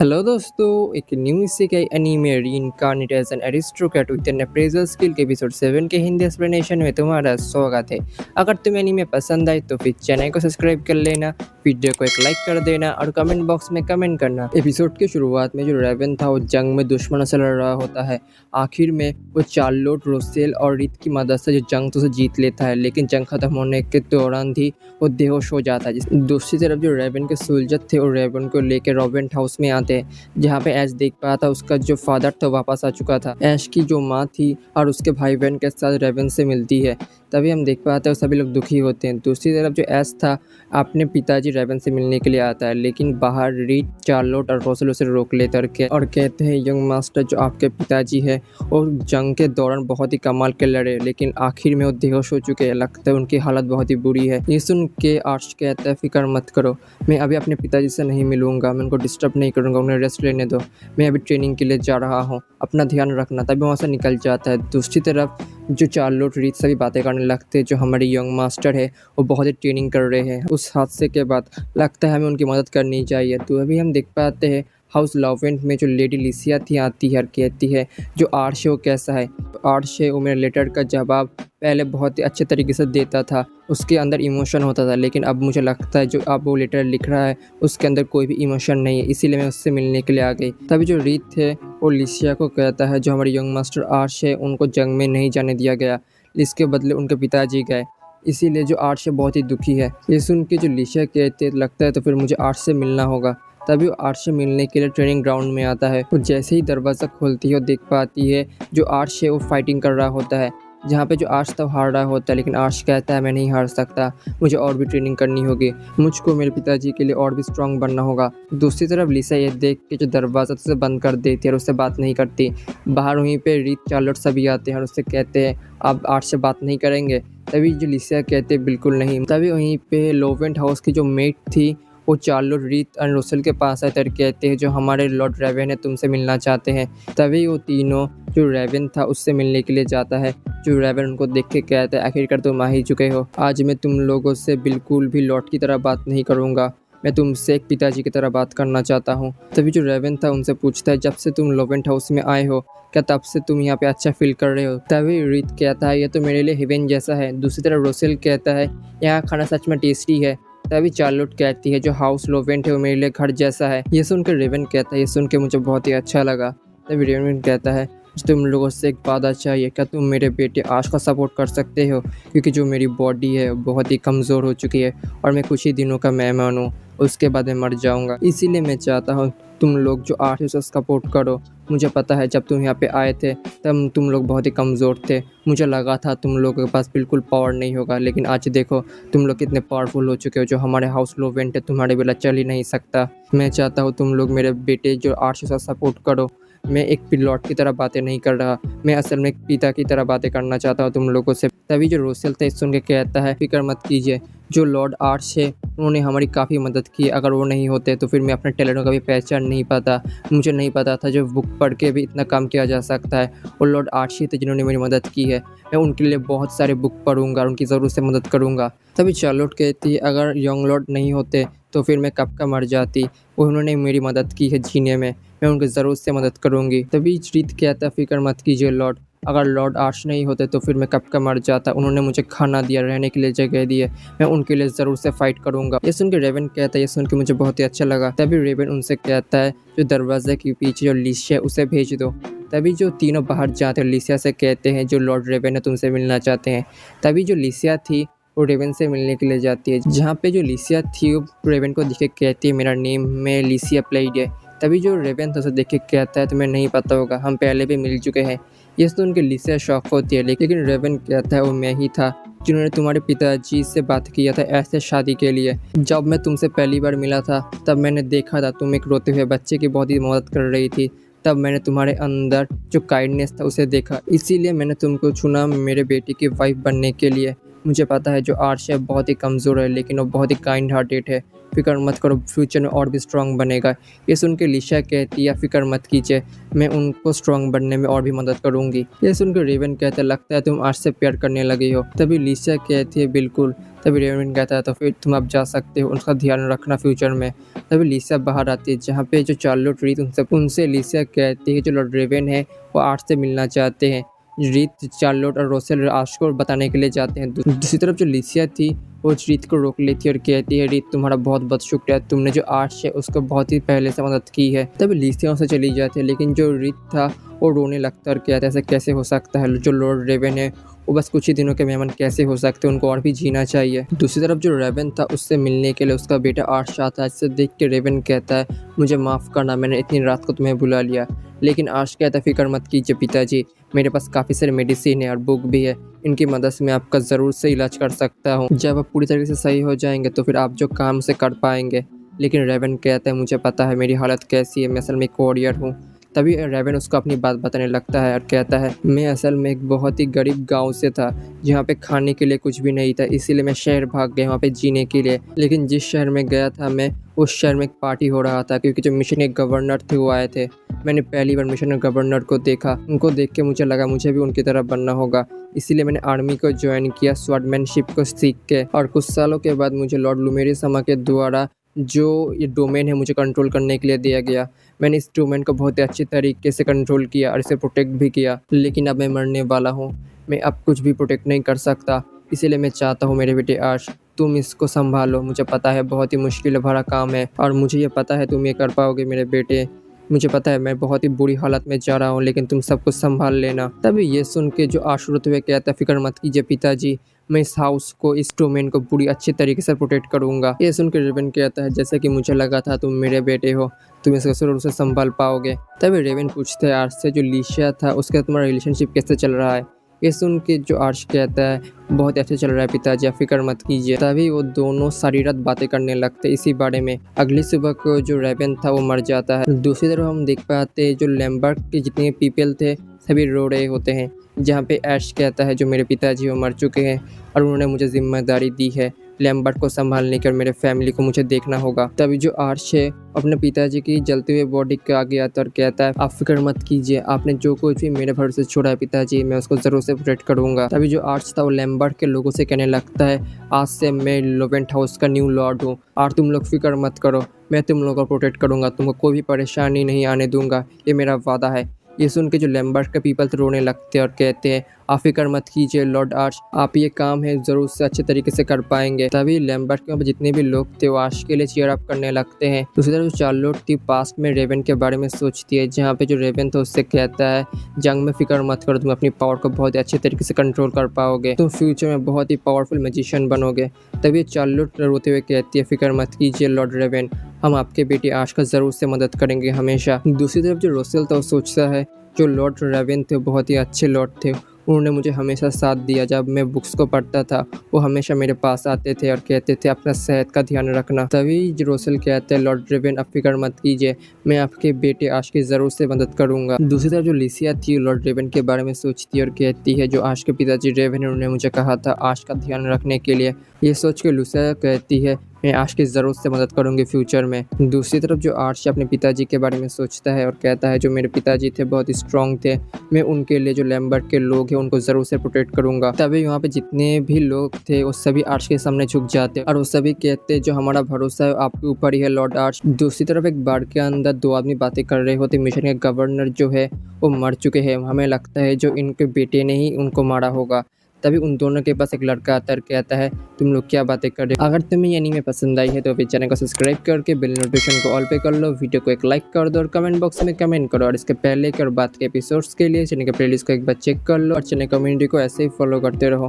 Hello दोस्तों, एक new isekai anime reincarnate as an aristocrat with an appraisal skill के episode 7 के Hindi explanation में तुम्हारा स्वागत है। अगर तुम्हें एनीमे पसंद आए तो फिर चैनल को सब्सक्राइब कर लेना, वीडियो को एक लाइक कर देना और कमेंट बॉक्स में कमेंट करना। एपिसोड की शुरुआत में जो रेवन था वो जंग में दुश्मनों से लड़ रहा होता है। आखिर में वो चार्लोट, रोसेल और रीत की मदद से जो जंग तो जीत लेता है, लेकिन जंग खत्म होने के दौरान ही वो बेहोश हो जाता है। दूसरी तरफ जो रेवन के सोल्जर थे और रेवन को लेकर रॉवेंट हाउस में आते हैं, जहाँ पे ऐश देख पाया था उसका जो फादर था वापस आ चुका था। ऐश की जो माँ थी और उसके भाई बहन के साथ रेवन से मिलती है, तभी हम देख पाते हैं सभी लोग दुखी होते हैं। दूसरी तरफ जो ऐश था अपने पिताजी रेवन से मिलने के लिए आता है, लेकिन बाहर रीड, चार्लोट और रोसेल उसे रोक लेते और कहते हैं यंग मास्टर जो आपके पिताजी है और जंग के दौरान बहुत ही कमाल के लड़े, लेकिन आखिर में वो बेहोश हो चुके हैं। लगता है उनकी हालत बहुत ही बुरी है। ये सुन के आर्च कहता है फिक्र मत करो, मैं अभी अपने पिताजी से नहीं मिलूंगा, मैं उनको डिस्टर्ब नहीं करूंगा, उन्हें रेस्ट लेने दो, मैं अभी ट्रेनिंग के लिए जा रहा हूँ, अपना ध्यान रखना। तभी वहाँ से निकल जाता है। दूसरी तरफ जो चार्लोट, रीत सभी बातें करने लगते हैं। जो हमारे यंग मास्टर है वो बहुत ही ट्रेनिंग कर रहे हैं। उस हादसे के बाद लगता है हमें उनकी मदद करनी चाहिए। तो अभी हम देख पाते हैं हाउस लॉवेंट में जो लेडी लिसिया थी आती है और कहती है जो आर्श है वो कैसा है। आर्श है वो मेरे लेटर का जवाब पहले बहुत ही अच्छे तरीके से देता था, उसके अंदर इमोशन होता था, लेकिन अब मुझे लगता है जो अब वो लेटर लिख रहा है उसके अंदर कोई भी इमोशन नहीं है, इसीलिए मैं उससे मिलने के लिए आ गई। तभी जो रीत थे वो लिसिया को कहता है जो हमारे यंग मास्टर आर्श है उनको जंग में नहीं जाने दिया गया, इसके बदले उनके पिताजी गए, इसीलिए जो आर्श है बहुत ही दुखी है। ये सुन के जो लिसिया कहते लगता है तो फिर मुझे आर्श से मिलना होगा। तभी वो आर्श से मिलने के लिए ट्रेनिंग ग्राउंड में आता है। तो जैसे ही दरवाज़ा खोलती है वो देख पाती है जो आर्श है वो फाइटिंग कर रहा होता है, जहाँ पे जो आर्श तो हार रहा होता है, लेकिन आर्श कहता है मैं नहीं हार सकता, मुझे और भी ट्रेनिंग करनी होगी, मुझको मेरे पिताजी के लिए और भी स्ट्रांग बनना होगा। दूसरी तरफ लिसा ये देख के जो दरवाज़ा उसे बंद कर देती है और उससे बात नहीं करती। बाहर वहीं पे रीत, चार्लोट सभी आते हैं और उससे कहते हैं आप आर्श से बात नहीं करेंगे। तभी जो लिसा कहते बिल्कुल नहीं। तभी वहीं पे लोवेंट हाउस की जो मेट थी वो चार्लोट, रीत और रोसेल के पास आकर कहते हैं जो हमारे लॉर्ड रेवन है तुमसे मिलना चाहते हैं। तभी वो तीनों जो रेवन था उससे मिलने के लिए जाता है। जो रेवन उनको देख के कहता है आखिरकार तुम आ ही चुके हो, आज मैं तुम लोगों से बिल्कुल भी लॉर्ड की तरह बात नहीं करूँगा, मैं तुमसे एक पिताजी की तरह बात करना चाहता हूँ। तभी जो रेवन था उनसे पूछता है जब से तुम लोवेंट हाउस में आए हो क्या तब से तुम यहाँ पे अच्छा फील कर रहे हो। तभी रीत कहता है ये तो मेरे लिए हेवन जैसा है। दूसरी तरफ रोसेल कहता है यहाँ खाना सच में टेस्टी है। तभी चार्लोट कहती है जो हाउस लोवेंट है वो मेरे लिए घर जैसा है। ये सुनकर रेवन कहता है ये सुन के मुझे बहुत ही अच्छा लगा। तभी रेवन कहता है तुम लोगों से एक बात चाहिए, क्या तुम मेरे बेटे आश का सपोर्ट कर सकते हो, क्योंकि जो मेरी बॉडी है बहुत ही कमज़ोर हो चुकी है और मैं कुछ ही दिनों का मेहमान हूँ, उसके बाद मैं मर जाऊँगा, इसीलिए मैं चाहता हूँ तुम लोग जो आश है उसे सपोर्ट करो। मुझे पता है जब तुम यहाँ पे आए थे तब तुम लोग बहुत ही कमज़ोर थे, मुझे लगा था तुम लोगों के पास बिल्कुल पावर नहीं होगा, लेकिन आज देखो तुम लोग कितने पावरफुल हो चुके हो। जो हमारे हाउस लोवेंट है तुम्हारे बिना चल ही नहीं सकता। मैं चाहता हूँ तुम लोग मेरे बेटे जो आर्श से सपोर्ट करो। मैं एक पिलॉट की तरह बातें नहीं कर रहा, मैं असल में एक पिता की तरह बातें करना चाहता हूँ तुम लोगों से। तभी जो रोसेल था सुन के कहता है फिक्र मत कीजिए, जो लॉर्ड आर्श है उन्होंने हमारी काफ़ी मदद की, अगर वो नहीं होते तो फिर मैं अपने टैलेंटों का भी पहचान नहीं पाता, मुझे नहीं पता था जो बुक पढ़ के भी इतना काम किया जा सकता है। और लॉर्ड आर्श ही थे जिन्होंने मेरी मदद की है, मैं उनके लिए बहुत सारे बुक पढ़ूंगा और उनकी ज़रूरत से मदद करूंगा। तभी चार्लोट कहती है अगर यंग लॉर्ड नहीं होते तो फिर मैं कब का मर जाती, उन्होंने मेरी मदद की है जीने में, मैं उनकी ज़रूरत से मदद करूंगी। तभी रीत कहता है फिक्र मत कीजिए लॉर्ड, अगर लॉर्ड आर्श नहीं होते तो फिर मैं कब का मर जाता, उन्होंने मुझे खाना दिया, रहने के लिए जगह दी है, मैं उनके लिए ज़रूर से फाइट करूंगा। ये सुन के रेवन कहता है ये सुन के मुझे बहुत ही अच्छा लगा। तभी रेवन उनसे कहता है जो दरवाजे के पीछे जो लिसिया है उसे भेज दो। तभी जो तीनों बाहर जाते हैं लिसिया से कहते हैं जो लॉर्ड रेवन है तुमसे मिलना चाहते हैं। तभी जो लिसिया थी वो रेवन से मिलने के लिए जाती है, जहाँ पे जो लिसिया थी वो रेवन को देख के कहती है मेरा नेम मैं लिसिया प्लेड है। तभी जो रेवन उसे देख के कहता है तुम्हें नहीं पता होगा हम पहले भी मिल चुके हैं। ये सुन के लिसिया शॉक होती है, लेकिन रेवन कहता है वो मैं ही था जिन्होंने तुम्हारे पिताजी से बात किया था ऐसे शादी के लिए। जब मैं तुमसे पहली बार मिला था तब मैंने देखा था तुम एक रोते हुए बच्चे की बहुत ही मदद कर रही थी, तब मैंने तुम्हारे अंदर जो काइंडनेस था उसे देखा, इसीलिए मैंने तुमको चुना मेरे बेटे की वाइफ बनने के लिए। मुझे पता है जो आर्श है बहुत ही कमज़ोर है, लेकिन वो बहुत ही काइंड हार्टेड है, फिक्र मत करो, फ्यूचर में और भी स्ट्रांग बनेगा। ये सुन के लिशा कहती है फिक्र मत कीजिए, मैं उनको स्ट्रांग बनने में और भी मदद करूंगी। ये सुनकर रेवन कहता है लगता है तुम आज से प्यार करने लगी हो। तभी लिशा कहती है बिल्कुल। तभी रेवन कहता है तो फिर तुम अब जा सकते हो, उसका ध्यान रखना फ्यूचर में। तभी लिशा बाहर आती है जहाँ पे जो चार्लोट रीत उनसे लिशा कहती है जो लॉर्ड रेवन है वो आर्च से मिलना चाहते हैं। रीत चार्लोट और रोसेल आर्च को बताने के लिए जाते हैं। दूसरी तरफ जो लिसिया थी वो रीत को रोक लेती है और कहती है रीत तुम्हारा बहुत बहुत शुक्रिया, तुमने जो आर्च है उसको बहुत ही पहले से मदद की है। तभी लिसिया उनसे चली जाती है लेकिन जो रीत था वो रोने लगता है और कहता है ऐसा कैसे हो सकता है, जो लॉर्ड रेवन है वो बस कुछ ही दिनों के मेहमान कैसे हो सकते हैं, उनको और भी जीना चाहिए। दूसरी तरफ जो रेवन था उससे मिलने के लिए उसका बेटा आर्च आता है। इससे देख के रेवन कहता है मुझे माफ़ करना, मैंने इतनी रात को तुम्हें बुला लिया। लेकिन आर्च कहता है फिक्र मत कीजिए पिताजी, मेरे पास काफ़ी सारे मेडिसिन है और बुक भी है, इनकी मदद से मैं आपका ज़रूर से इलाज कर सकता हूँ। जब आप पूरी तरीके से सही हो जाएंगे तो फिर आप जो काम से कर पाएंगे। लेकिन रेवन कहता है मुझे पता है मेरी हालत कैसी है, मैं असल में एक वॉरियर हूँ। तभी रेवन उसको अपनी बात बताने लगता है और कहता है मैं असल में एक बहुत ही गरीब गांव से था जहाँ पे खाने के लिए कुछ भी नहीं था, इसीलिए मैं शहर भाग गया वहाँ पे जीने के लिए। लेकिन जिस शहर में गया था मैं उस शहर में एक पार्टी हो रहा था क्योंकि जो मिशन के गवर्नर थे वो आए थे। मैंने पहली बार मिशन के गवर्नर को देखा, उनको देख के मुझे लगा मुझे भी उनकी तरह बनना होगा, इसीलिए मैंने आर्मी को ज्वाइन किया स्वॉर्डमैनशिप को सीख के। और कुछ सालों के बाद मुझे लॉर्ड लुमेरिसमा के द्वारा जो ये डोमेन है मुझे कंट्रोल करने के लिए दिया गया। मैंने इस डोमेन को बहुत ही अच्छी तरीके से कंट्रोल किया और इसे प्रोटेक्ट भी किया। लेकिन अब मैं मरने वाला हूँ, मैं अब कुछ भी प्रोटेक्ट नहीं कर सकता, इसीलिए मैं चाहता हूँ मेरे बेटे आर्च तुम इसको संभालो। मुझे पता है बहुत ही मुश्किल भरा काम है और मुझे ये पता है तुम ये कर पाओगे मेरे बेटे। मुझे पता है मैं बहुत ही बुरी हालत में जा रहा हूँ लेकिन तुम सब कुछ संभाल लेना। तभी ये सुन के जो आर्च रोते हुए कहता है फिक्र मत कीजिए पिताजी, मैं इस हाउस को इस डोमेन को पूरी अच्छी तरीके से प्रोटेक्ट करूंगा। ये सुनकर रेवन कहता है जैसे कि मुझे लगा था तुम मेरे बेटे हो, तुम इसको जरूर से संभाल पाओगे। तभी रेवन पूछते हैं आर्च से जो लिशिया था उसका तुम्हारा रिलेशनशिप कैसे चल रहा है। ये सुन के जो आर्च कहता है बहुत अच्छा चल रहा है पिताजी, आप फिक्र मत कीजिए। तभी वो दोनों सारी रात बातें करने लगते इसी बारे में। अगली सुबह को जो रेवन था वो मर जाता है। दूसरी तरफ हम देख पाते हैं जो लैम्बर्ट के जितने पीपल थे सभी रो रहे होते हैं, जहाँ पे ऐश कहता है जो मेरे पिताजी वो मर चुके हैं और उन्होंने मुझे जिम्मेदारी दी है लैम्बर्ट को संभालने की और मेरे फैमिली को मुझे देखना होगा। तभी जो आर्च है अपने पिताजी की जलते हुए बॉडी के आगे आता और कहता है आप फिक्र मत कीजिए, आपने जो कुछ भी मेरे भरोसे छोड़ा है पिताजी, मैं उसको जरूर से प्रोटेक्ट करूंगा। तभी जो आर्च था वो लैम्बर्ट के लोगों से कहने लगता है आज से मैं लोवेंट हाउस का न्यू लॉर्ड हूँ और तुम लोग फिक्र मत करो, मैं तुम लोगों को प्रोटेक्ट करूंगा, तुमको कोई भी परेशानी नहीं आने दूंगा, ये मेरा वादा है। ये सुन के जो लैम्बर्ट के पीपल रोने लगते हैं और कहते हैं आप फिक्र मत कीजिए लॉर्ड आर्च, आप ये काम है ज़रूर से अच्छे तरीके से कर पाएंगे। तभी लैम्बर्ट के जितने भी लोग थे वो आर्च के लिए चीयर अप करने लगते हैं। दूसरी तरफ चार्लोट थी पास्ट में रेवन के बारे में सोचती है, जहाँ पे जो रेवन था उससे कहता है जंग में फिक्र मत करो, तुम अपनी पावर को बहुत अच्छे तरीके से कंट्रोल कर पाओगे, तुम फ्यूचर में बहुत ही पावरफुल मैजिशियन बनोगे। तभी चार्लोट रोते हुए कहती है फिक्र मत कीजिए लॉर्ड रेवन, हम आपके बेटे आर्च का ज़रूर से मदद करेंगे हमेशा। दूसरी तरफ जो रोसेल था वो सोचता है जो लॉर्ड रेवन थे बहुत ही अच्छे लॉर्ड थे, उन्होंने मुझे हमेशा साथ दिया। जब मैं बुक्स को पढ़ता था वो हमेशा मेरे पास आते थे और कहते थे अपना सेहत का ध्यान रखना। तभी रोसेल कहते हैं लॉर्ड रेवन आप फिक्र मत कीजिए, मैं आपके बेटे आर्च की ज़रूर से मदद करूंगा। दूसरी तरफ जो लिसिया थी लॉर्ड रेवन के बारे में सोचती है और कहती है जो आर्च के पिताजी रेवन उन्होंने मुझे कहा था आर्च का ध्यान रखने के लिए। ये सोच के लुसिया कहती है मैं आर्च की ज़रूर से मदद करूंगी फ्यूचर में। दूसरी तरफ जो आर्च अपने पिताजी के बारे में सोचता है और कहता है जो मेरे पिताजी थे बहुत स्ट्रॉन्ग थे, मैं उनके लिए जो लैम्बर्ट के लोग हैं उनको ज़रूर से प्रोटेक्ट करूंगा। तभी वहाँ पे जितने भी लोग थे वो सभी आर्च के सामने झुक जाते और वो सभी कहते जो हमारा भरोसा है आपके ऊपर ही है लॉर्ड आर्च। दूसरी तरफ एक बार के अंदर दो आदमी बातें कर रहे होते, मिशन के गवर्नर जो है वो मर चुके हैं, हमें लगता है जो इनके बेटे ने ही उनको मारा होगा। तभी उन दोनों के पास एक लड़का आता है, कहता है तुम लोग क्या बातें कर रहे हो। अगर तुम्हें ये एनीमे पसंद आई है तो फिर चैनल को सब्सक्राइब करके बेल नोटिफिकेशन को ऑल पे कर लो, वीडियो को एक लाइक कर दो और कमेंट बॉक्स में कमेंट करो। और इसके पहले के और बाद के एपिसोड्स के लिए चैनल के प्लेलिस्ट को एक बार चेक कर लो और चैनल कम्युनिटी को ऐसे ही फॉलो करते रहो।